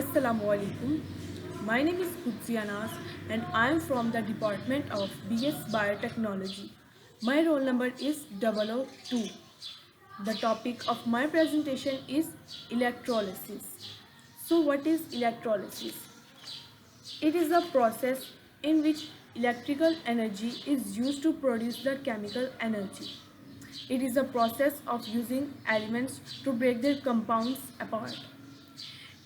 Assalamu alaikum. My name is Qudsi Anas and I am from the Department of BS Biotechnology. My roll number is 002. The topic of my presentation is electrolysis. So what is electrolysis? It is a process in which electrical energy is used to produce the chemical energy. It is a process of using elements to break their compounds apart.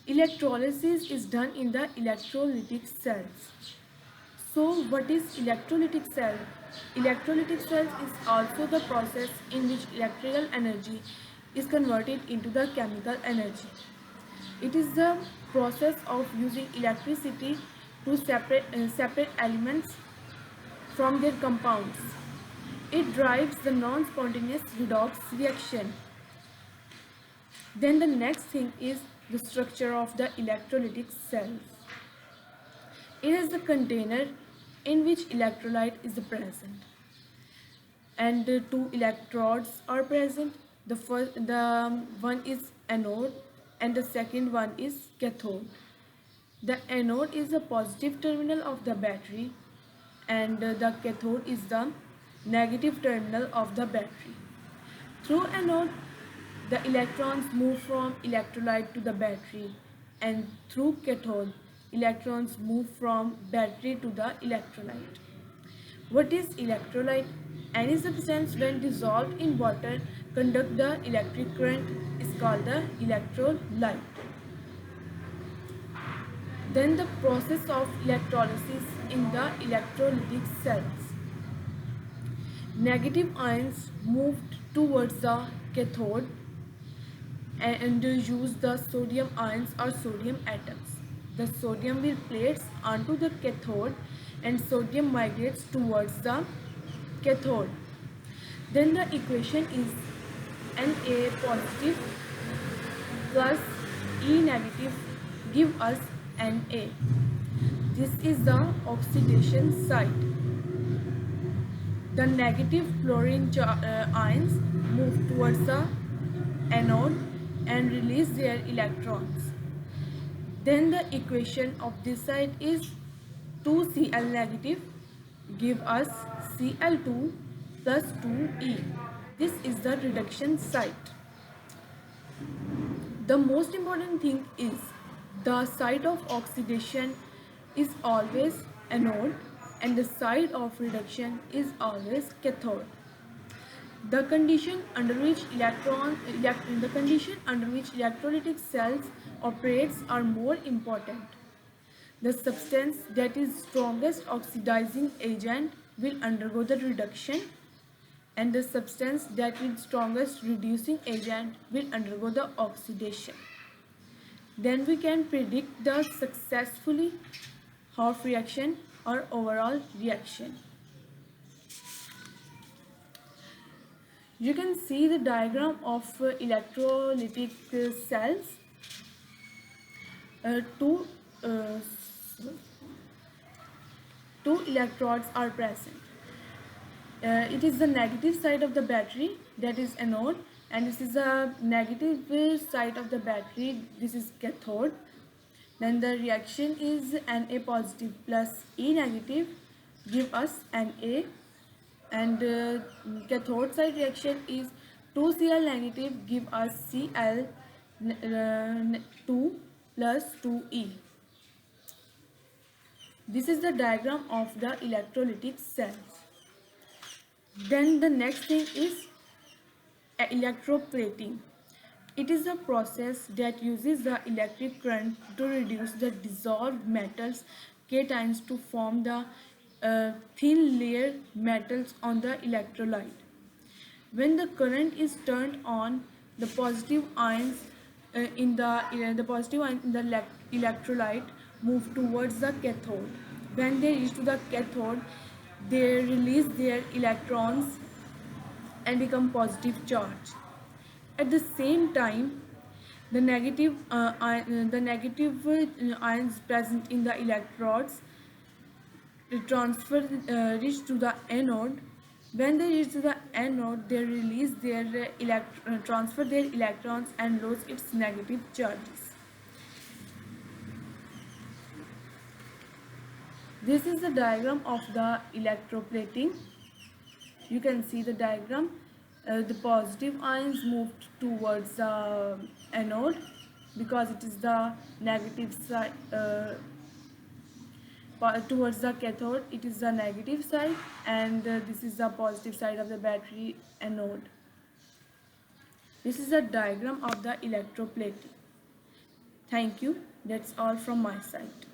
Electrolysis is done in the electrolytic cells. So what is electrolytic cell? Electrolytic cells is also the process in which electrical energy is converted into the chemical energy. It is the process of using electricity to separate elements from their compounds. It drives the non-spontaneous redox reaction. Then the next thing is the structure of the electrolytic cells. It is the container in which electrolyte is present, and two electrodes are present. The one is anode and the second one is cathode. The anode is the positive terminal of the battery and the cathode is the negative terminal of the battery. Through anode, the electrons move from electrolyte to the battery, and through cathode, electrons move from battery to the electrolyte. What is electrolyte? Any substance when dissolved in water conduct the electric current is called the electrolyte. Then the process of electrolysis in the electrolytic cells. Negative ions moved towards the cathode and use the sodium ions or sodium atoms. The sodium will plates onto the cathode and sodium migrates towards the cathode. Then the equation is Na positive plus E negative give us Na. This is the oxidation site. The negative fluorine ions move towards the anode and release their electrons. Then the equation of this side is 2Cl negative give us Cl2 plus 2E. This is the reduction site. The most important thing is the site of oxidation is always anode and the site of reduction is always cathode. The condition under which electrolytic cells operates are more important. The substance that is strongest oxidizing agent will undergo the reduction, and the substance that is strongest reducing agent will undergo the oxidation. Then we can predict the successfully half reaction or overall reaction. You can see the diagram of electrolytic cells. Two, uh, two electrodes are present. It is the negative side of the battery, that is anode, and this is the negative side of the battery, this is cathode. Then the reaction is Na positive plus E negative give us Na, and cathode side reaction is 2Cl negative give us Cl2 plus 2E. This is the diagram of the electrolytic cells. Then the next thing is electroplating. It is a process that uses the electric current to reduce the dissolved metals cations to form the thin layer metals on the electrolyte. When the current is turned on, the positive ions in the electrolyte move towards the cathode. When they reach to the cathode, they release their electrons and become positive charge. At the same time, the negative ions present in the electrodes reach to the anode. When they reach to the anode, they release their transfer their electrons and lose its negative charges. This is the diagram of the electroplating. You can see the diagram. The positive ions moved towards the anode because it is the negative side. Towards the cathode it is the negative side, and this is the positive side of the battery anode. This is a diagram of the electroplating. Thank you. That's all from my side.